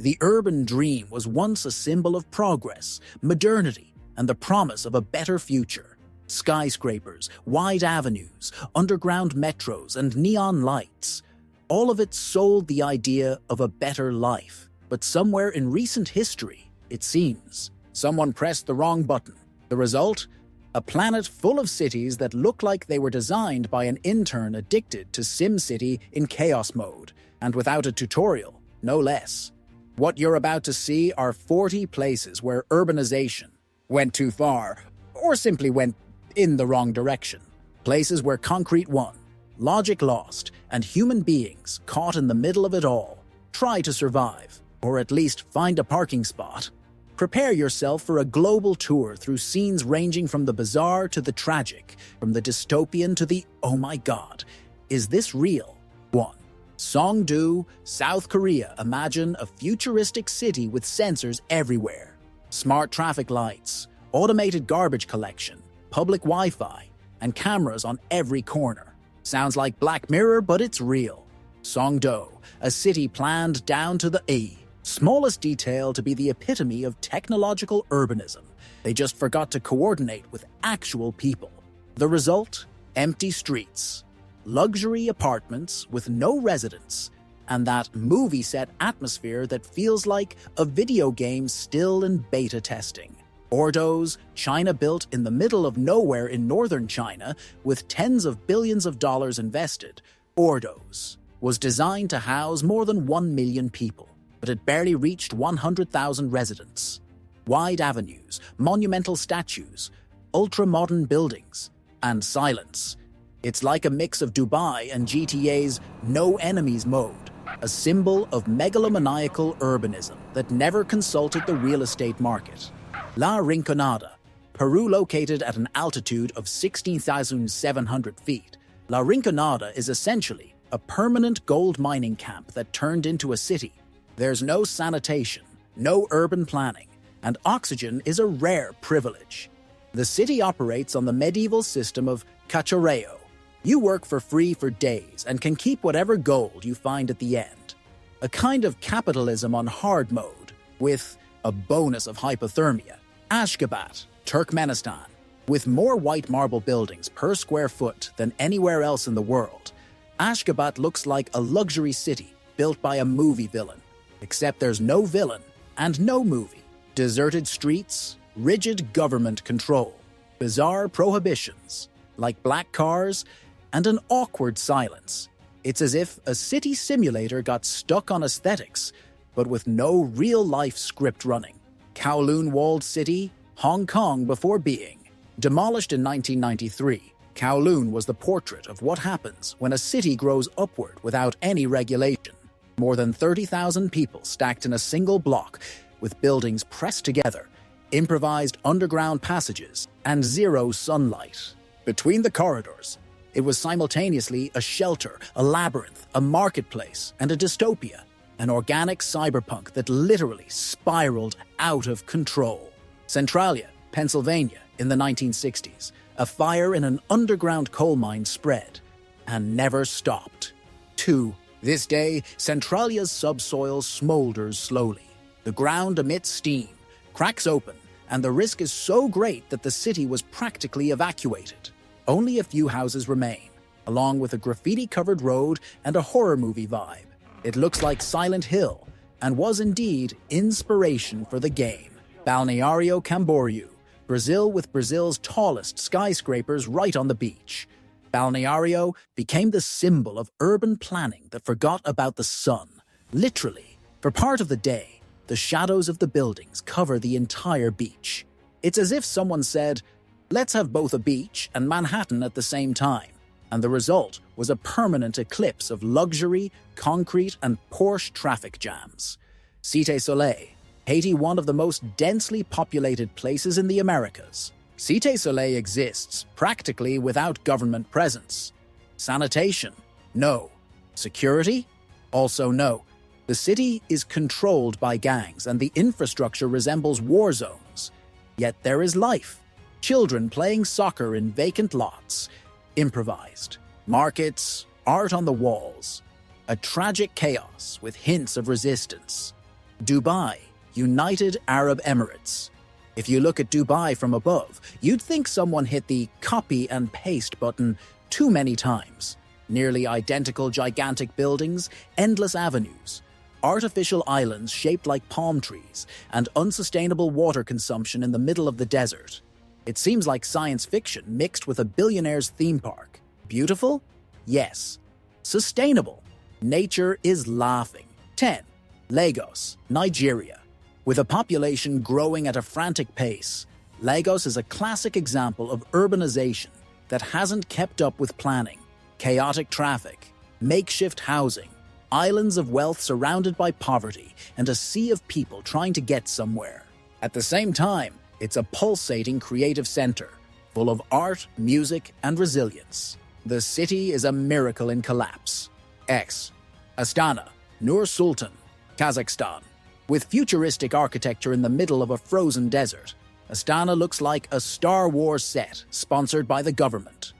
The urban dream was once a symbol of progress, modernity, and the promise of a better future. Skyscrapers, wide avenues, underground metros, and neon lights. All of it sold the idea of a better life. But somewhere in recent history, it seems, someone pressed the wrong button. The result? A planet full of cities that look like they were designed by an intern addicted to SimCity in chaos mode, and without a tutorial, no less. What you're about to see are 40 places where urbanization went too far, or simply went in the wrong direction. Places where concrete won, logic lost, and human beings, caught in the middle of it all, try to survive, or at least find a parking spot. Prepare yourself for a global tour through scenes ranging from the bizarre to the tragic, from the dystopian to the oh my god, is this real? 1. Songdo, South Korea. Imagine a futuristic city with sensors everywhere. Smart traffic lights, automated garbage collection, public Wi-Fi, and cameras on every corner. Sounds like Black Mirror, but it's real. Songdo, a city planned down to the E. Smallest detail to be the epitome of technological urbanism. They just forgot to coordinate with actual people. The result? Empty streets, luxury apartments with no residents, and that movie set atmosphere that feels like a video game still in beta testing. Ordos, China built in the middle of nowhere in northern China with tens of billions of dollars invested. Ordos was designed to house more than 1 million people, but it barely reached 100,000 residents. Wide avenues, monumental statues, ultra-modern buildings, and silence. It's like a mix of Dubai and GTA's no enemies mode, a symbol of megalomaniacal urbanism that never consulted the real estate market. La Rinconada, Peru, located at an altitude of 16,700 feet. La Rinconada is essentially a permanent gold mining camp that turned into a city. There's no sanitation, no urban planning, and oxygen is a rare privilege. The city operates on the medieval system of cachorreo. You work for free for days and can keep whatever gold you find at the end. A kind of capitalism on hard mode, with a bonus of hypothermia. Ashgabat, Turkmenistan, with more white marble buildings per square foot than anywhere else in the world. Ashgabat looks like a luxury city built by a movie villain. Except there's no villain and no movie. Deserted streets, rigid government control, bizarre prohibitions, like black cars, and an awkward silence. It's as if a city simulator got stuck on aesthetics, but with no real-life script running. Kowloon walled city, Hong Kong before being. Demolished in 1993, Kowloon was the portrait of what happens when a city grows upward without any regulation. More than 30,000 people stacked in a single block, with buildings pressed together, improvised underground passages, and zero sunlight. Between the corridors, it was simultaneously a shelter, a labyrinth, a marketplace, and a dystopia. An organic cyberpunk that literally spiraled out of control. Centralia, Pennsylvania, in the 1960s, a fire in an underground coal mine spread and never stopped. 2. This day, Centralia's subsoil smolders slowly. The ground emits steam, cracks open, and the risk is so great that the city was practically evacuated. Only a few houses remain, along with a graffiti-covered road and a horror movie vibe. It looks like Silent Hill, and was indeed inspiration for the game. Balneário Camboriú, Brazil, with Brazil's tallest skyscrapers right on the beach. Balneário became the symbol of urban planning that forgot about the sun. Literally, for part of the day, the shadows of the buildings cover the entire beach. It's as if someone said, let's have both a beach and Manhattan at the same time. And the result was a permanent eclipse of luxury, concrete, and Porsche traffic jams. Cité Soleil, Haiti, one of the most densely populated places in the Americas. Cité Soleil exists practically without government presence. Sanitation? No. Security? Also no. The city is controlled by gangs and the infrastructure resembles war zones. Yet there is life. Children playing soccer in vacant lots. Improvised. Markets, art on the walls. A tragic chaos with hints of resistance. Dubai, United Arab Emirates. If you look at Dubai from above, you'd think someone hit the copy and paste button too many times. Nearly identical gigantic buildings, endless avenues, artificial islands shaped like palm trees, and unsustainable water consumption in the middle of the desert. It seems like science fiction mixed with a billionaire's theme park. Beautiful? Yes. Sustainable? Nature is laughing. 10. Lagos, Nigeria. With a population growing at a frantic pace, Lagos is a classic example of urbanization that hasn't kept up with planning. Chaotic traffic, makeshift housing, islands of wealth surrounded by poverty, and a sea of people trying to get somewhere. At the same time, it's a pulsating creative center, full of art, music, and resilience. The city is a miracle in collapse. X. Astana, Nur-Sultan, Kazakhstan. With futuristic architecture in the middle of a frozen desert, Astana looks like a Star Wars set sponsored by the government.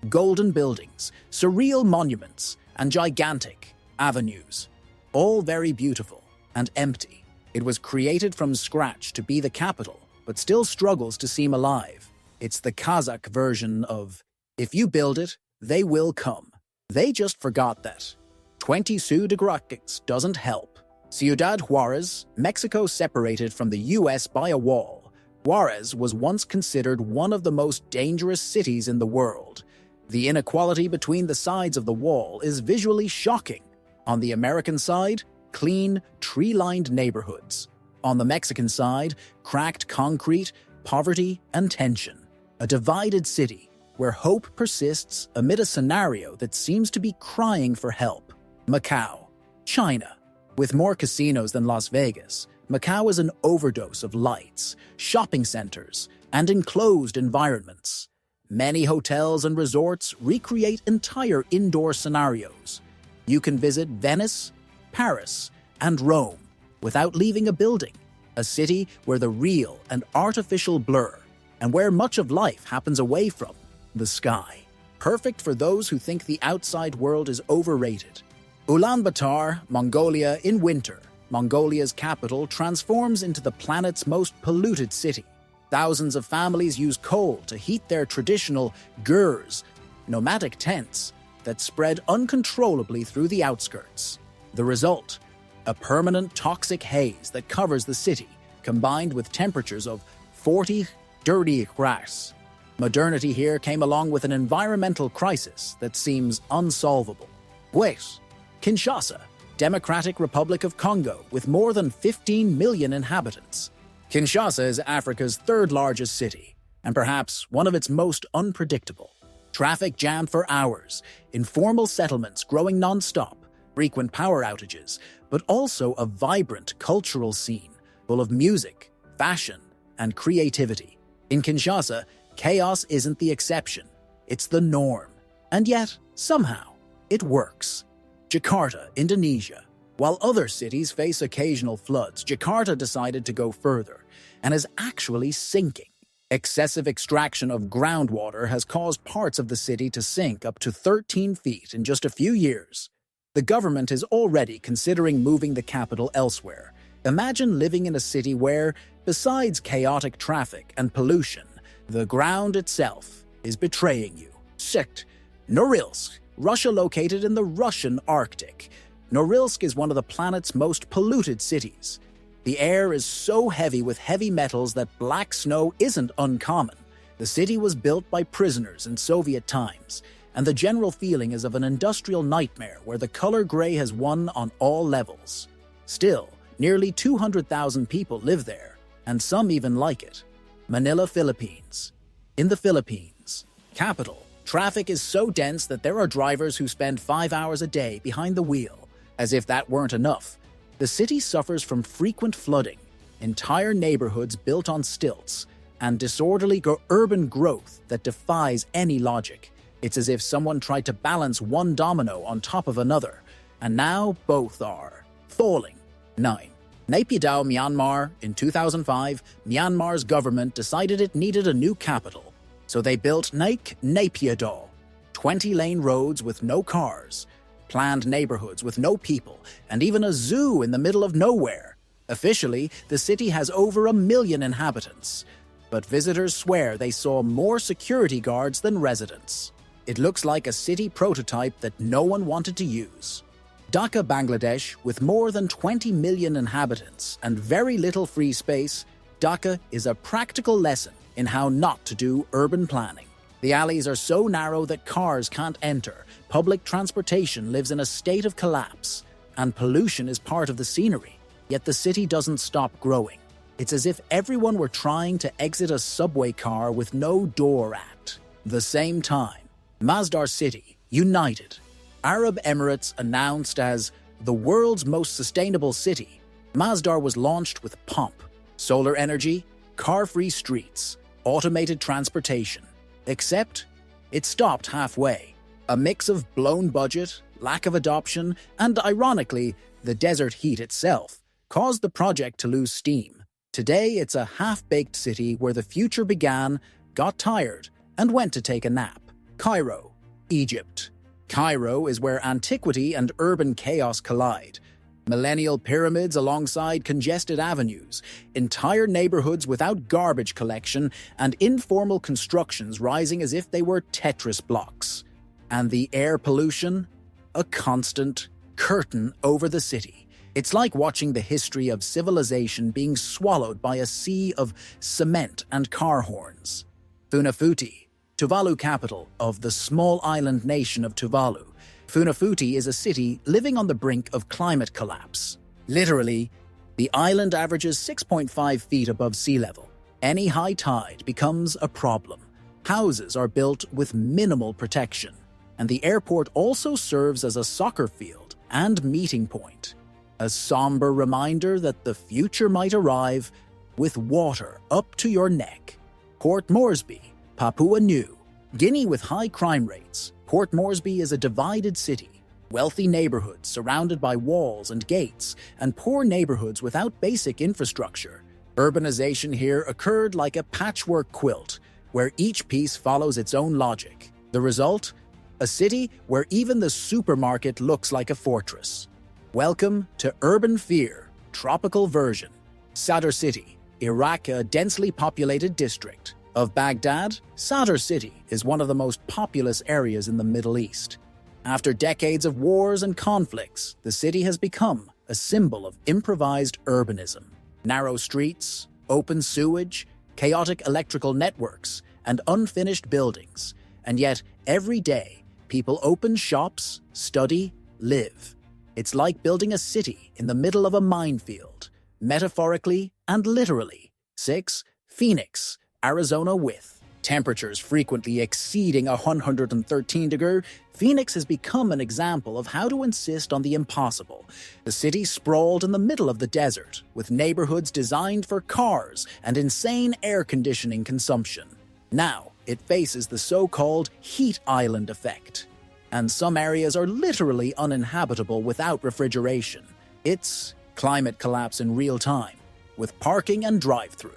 Golden buildings, surreal monuments, and gigantic avenues. All very beautiful and empty. It was created from scratch to be the capital, but still struggles to seem alive. It's the Kazakh version of, if you build it, they will come. They just forgot that. 20 degrees doesn't help. Ciudad Juárez, Mexico separated from the US by a wall. Juárez was once considered one of the most dangerous cities in the world. The inequality between the sides of the wall is visually shocking. On the American side, clean, tree-lined neighborhoods. On the Mexican side, cracked concrete, poverty, and tension. A divided city where hope persists amid a scenario that seems to be crying for help. Macau, China. With more casinos than Las Vegas, Macau is an overdose of lights, shopping centers, and enclosed environments. Many hotels and resorts recreate entire indoor scenarios. You can visit Venice, Paris, and Rome without leaving a building, a city where the real and artificial blur, and where much of life happens away from the sky. Perfect for those who think the outside world is overrated. Ulaanbaatar, Mongolia in winter. Mongolia's capital transforms into the planet's most polluted city. Thousands of families use coal to heat their traditional gurs, nomadic tents, that spread uncontrollably through the outskirts. The result? A permanent toxic haze that covers the city, combined with temperatures of 40 degrees. Modernity here came along with an environmental crisis that seems unsolvable. Wait, Kinshasa, Democratic Republic of Congo, with more than 15 million inhabitants. Kinshasa is Africa's third largest city, and perhaps one of its most unpredictable. Traffic jammed for hours, informal settlements growing non-stop, frequent power outages, but also a vibrant cultural scene full of music, fashion, and creativity. In Kinshasa, chaos isn't the exception, it's the norm. And yet, somehow, it works. Jakarta, Indonesia. While other cities face occasional floods, Jakarta decided to go further and is actually sinking. Excessive extraction of groundwater has caused parts of the city to sink up to 13 feet in just a few years. The government is already considering moving the capital elsewhere. Imagine living in a city where, besides chaotic traffic and pollution, the ground itself is betraying you. Sect. Norilsk, Russia located in the Russian Arctic. Norilsk is one of the planet's most polluted cities. The air is so heavy with heavy metals that black snow isn't uncommon. The city was built by prisoners in Soviet times, and the general feeling is of an industrial nightmare where the color gray has won on all levels. Still, nearly 200,000 people live there, and some even like it. Manila, Philippines. In the Philippines, capital, traffic is so dense that there are drivers who spend 5 hours a day behind the wheel. As if that weren't enough, the city suffers from frequent flooding, entire neighborhoods built on stilts, and disorderly urban growth that defies any logic. It's as if someone tried to balance one domino on top of another, and now both are falling. 9. Naypyidaw, Myanmar. In 2005, Myanmar's government decided it needed a new capital, so they built Naypyidaw, 20-lane roads with no cars, planned neighborhoods with no people, and even a zoo in the middle of nowhere. Officially, the city has over 1 million inhabitants, but visitors swear they saw more security guards than residents. It looks like a city prototype that no one wanted to use. Dhaka, Bangladesh, with more than 20 million inhabitants and very little free space, Dhaka is a practical lesson in how not to do urban planning. The alleys are so narrow that cars can't enter, public transportation lives in a state of collapse, and pollution is part of the scenery. Yet the city doesn't stop growing. It's as if everyone were trying to exit a subway car with no door at the same time. Masdar City, United Arab Emirates announced as the world's most sustainable city. Masdar was launched with pomp. Solar energy, car-free streets, automated transportation. Except, it stopped halfway. A mix of blown budget, lack of adoption, and ironically, the desert heat itself caused the project to lose steam. Today, it's a half-baked city where the future began, got tired, and went to take a nap. Cairo, Egypt. Cairo is where antiquity and urban chaos collide. Millennial pyramids alongside congested avenues, entire neighborhoods without garbage collection, and informal constructions rising as if they were Tetris blocks. And the air pollution? A constant curtain over the city. It's like watching the history of civilization being swallowed by a sea of cement and car horns. Funafuti, Tuvalu capital of the small island nation of Tuvalu. Funafuti is a city living on the brink of climate collapse. Literally, the island averages 6.5 feet above sea level. Any high tide becomes a problem. Houses are built with minimal protection, and the airport also serves as a soccer field and meeting point. A somber reminder that the future might arrive with water up to your neck. Port Moresby, Papua New Guinea with high crime rates. Port Moresby is a divided city. Wealthy neighborhoods surrounded by walls and gates, and poor neighborhoods without basic infrastructure. Urbanization here occurred like a patchwork quilt, where each piece follows its own logic. The result? A city where even the supermarket looks like a fortress. Welcome to Urban Fear, tropical version. Sadr City, Iraq, a densely populated district. Of Baghdad, Sadr City is one of the most populous areas in the Middle East. After decades of wars and conflicts, the city has become a symbol of improvised urbanism. Narrow streets, open sewage, chaotic electrical networks, and unfinished buildings. And yet, every day, people open shops, study, live. It's like building a city in the middle of a minefield, metaphorically and literally. 6. Phoenix, Arizona with temperatures frequently exceeding 113 degrees, Phoenix has become an example of how to insist on the impossible. The city sprawled in the middle of the desert, with neighborhoods designed for cars and insane air conditioning consumption. Now, it faces the so-called heat island effect, and some areas are literally uninhabitable without refrigeration. It's climate collapse in real time, with parking and drive-through.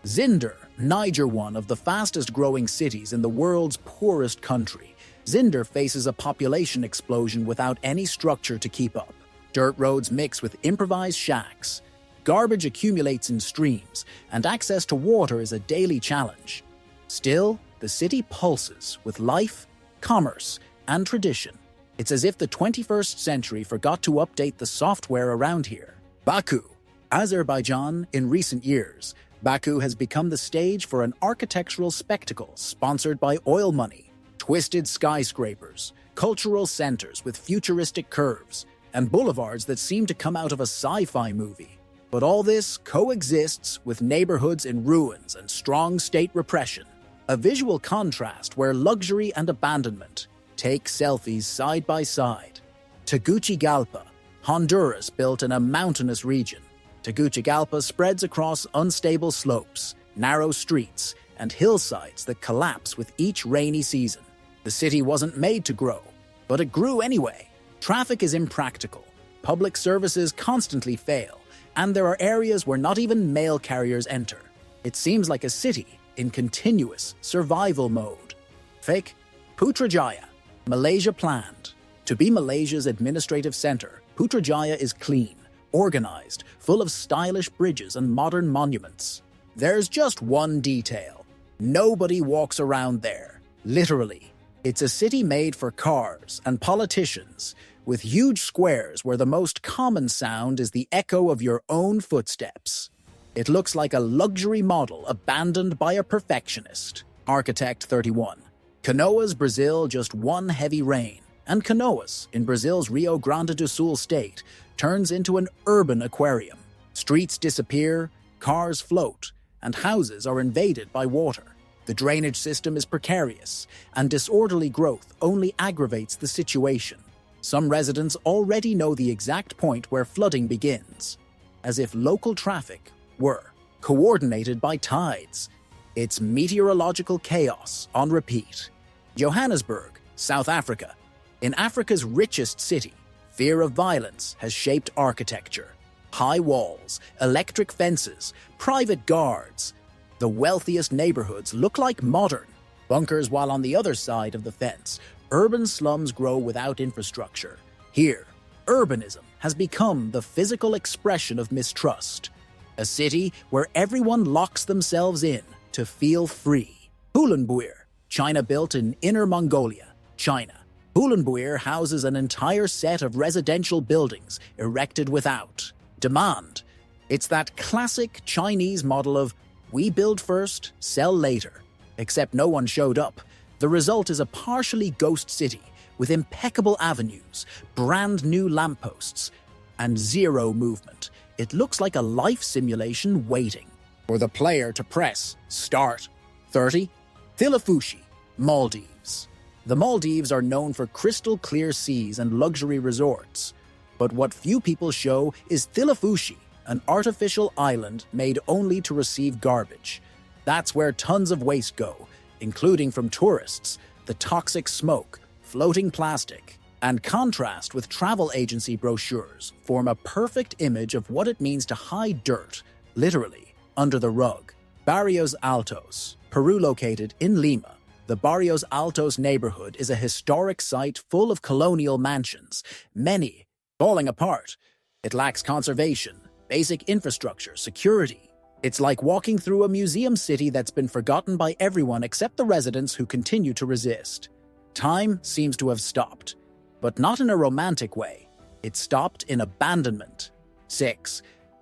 Zinder, Niger, one of the fastest-growing cities in the world's poorest country. Zinder faces a population explosion without any structure to keep up. Dirt roads mix with improvised shacks. Garbage accumulates in streams, and access to water is a daily challenge. Still, the city pulses with life, commerce, and tradition. It's as if the 21st century forgot to update the software around here. Baku, Azerbaijan. In recent years, Baku has become the stage for an architectural spectacle sponsored by oil money, twisted skyscrapers, cultural centers with futuristic curves, and boulevards that seem to come out of a sci-fi movie. But all this coexists with neighborhoods in ruins and strong state repression, a visual contrast where luxury and abandonment take selfies side by side. Tegucigalpa, Honduras, built in a mountainous region. Tegucigalpa spreads across unstable slopes, narrow streets, and hillsides that collapse with each rainy season. The city wasn't made to grow, but it grew anyway. Traffic is impractical, public services constantly fail, and there are areas where not even mail carriers enter. It seems like a city in continuous survival mode. Fake Putrajaya, Malaysia planned. To be Malaysia's administrative center, Putrajaya is clean, organized, full of stylish bridges and modern monuments. There's just one detail. Nobody walks around there. Literally. It's a city made for cars and politicians, with huge squares where the most common sound is the echo of your own footsteps. It looks like a luxury model abandoned by a perfectionist. Architect 31. Canoas, Brazil, just one heavy rain. And Canoas, in Brazil's Rio Grande do Sul state, turns into an urban aquarium. Streets disappear, cars float, and houses are invaded by water. The drainage system is precarious, and disorderly growth only aggravates the situation. Some residents already know the exact point where flooding begins, as if local traffic were coordinated by tides. It's meteorological chaos on repeat. Johannesburg, South Africa. In Africa's richest city, fear of violence has shaped architecture. High walls, electric fences, private guards. The wealthiest neighborhoods look like modern bunkers, while on the other side of the fence, urban slums grow without infrastructure. Here, urbanism has become the physical expression of mistrust. A city where everyone locks themselves in to feel free. Ulaanbaatar, China, built in Inner Mongolia, China. Ulaanbaatar houses an entire set of residential buildings erected without demand. It's that classic Chinese model of we build first, sell later. Except no one showed up. The result is a partially ghost city with impeccable avenues, brand new lampposts, and zero movement. It looks like a life simulation waiting for the player to press start. 30. Thilafushi, Maldives. The Maldives are known for crystal clear seas and luxury resorts. But what few people show is Thilafushi, an artificial island made only to receive garbage. That's where tons of waste go, including from tourists, the toxic smoke, floating plastic, and contrast with travel agency brochures form a perfect image of what it means to hide dirt, literally, under the rug. Barrios Altos, Peru, located in Lima. The Barrios Altos neighborhood is a historic site full of colonial mansions, many falling apart. It lacks conservation, basic infrastructure, security. It's like walking through a museum city that's been forgotten by everyone except the residents who continue to resist. Time seems to have stopped, but not in a romantic way. It stopped in abandonment. 6.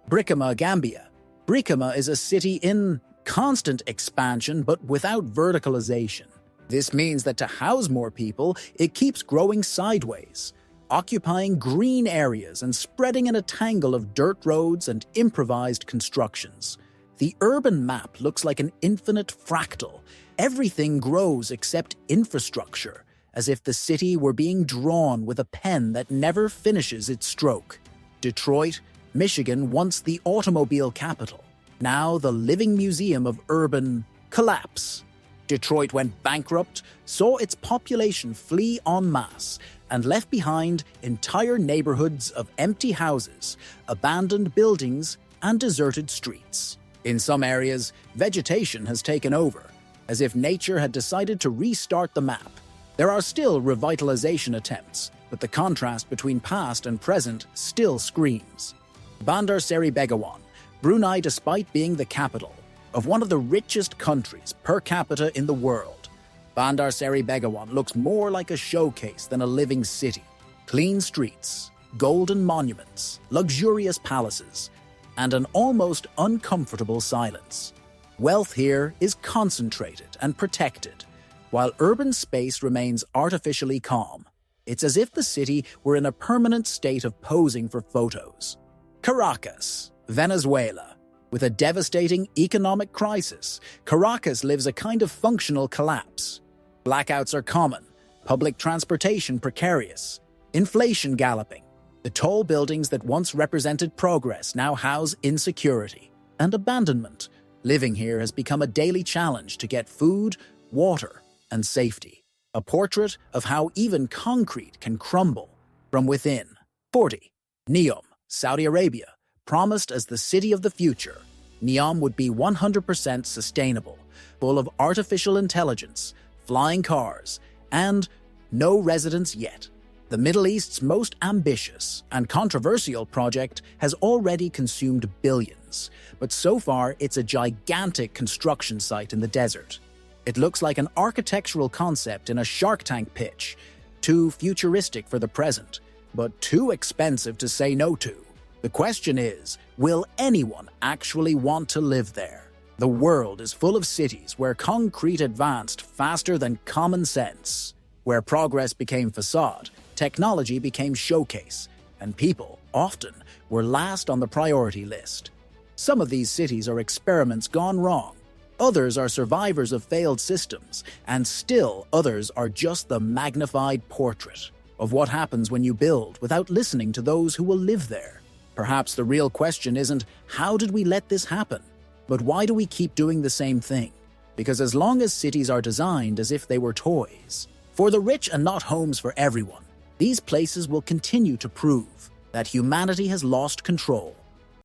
Brikama, Gambia. Brikama is a city in constant expansion but without verticalization. This means that to house more people, it keeps growing sideways, occupying green areas and spreading in a tangle of dirt roads and improvised constructions. The urban map looks like an infinite fractal. Everything grows except infrastructure, as if the city were being drawn with a pen that never finishes its stroke. Detroit, Michigan, once the automobile capital, now the living museum of urban collapse. Detroit went bankrupt, saw its population flee en masse, and left behind entire neighborhoods of empty houses, abandoned buildings, and deserted streets. In some areas, vegetation has taken over, as if nature had decided to restart the map. There are still revitalization attempts, but the contrast between past and present still screams. Bandar Seri Begawan, Brunei, despite being the capital of one of the richest countries per capita in the world, Bandar Seri Begawan looks more like a showcase than a living city. Clean streets, golden monuments, luxurious palaces, and an almost uncomfortable silence. Wealth here is concentrated and protected, while urban space remains artificially calm. It's as if the city were in a permanent state of posing for photos. Caracas, Venezuela. With a devastating economic crisis, Caracas lives a kind of functional collapse. Blackouts are common, public transportation precarious, inflation galloping. The tall buildings that once represented progress now house insecurity and abandonment. Living here has become a daily challenge to get food, water, and safety. A portrait of how even concrete can crumble from within. 40. Neom, Saudi Arabia. Promised as the city of the future, Neom would be 100% sustainable, full of artificial intelligence, flying cars, and no residents yet. The Middle East's most ambitious and controversial project has already consumed billions, but so far it's a gigantic construction site in the desert. It looks like an architectural concept in a Shark Tank pitch, too futuristic for the present, but too expensive to say no to. The question is, will anyone actually want to live there? The world is full of cities where concrete advanced faster than common sense, where progress became facade, technology became showcase, and people, often, were last on the priority list. Some of these cities are experiments gone wrong. Others are survivors of failed systems, and still others are just the magnified portrait of what happens when you build without listening to those who will live there. Perhaps the real question isn't, how did we let this happen? But why do we keep doing the same thing? Because as long as cities are designed as if they were toys, for the rich and not homes for everyone, these places will continue to prove that humanity has lost control.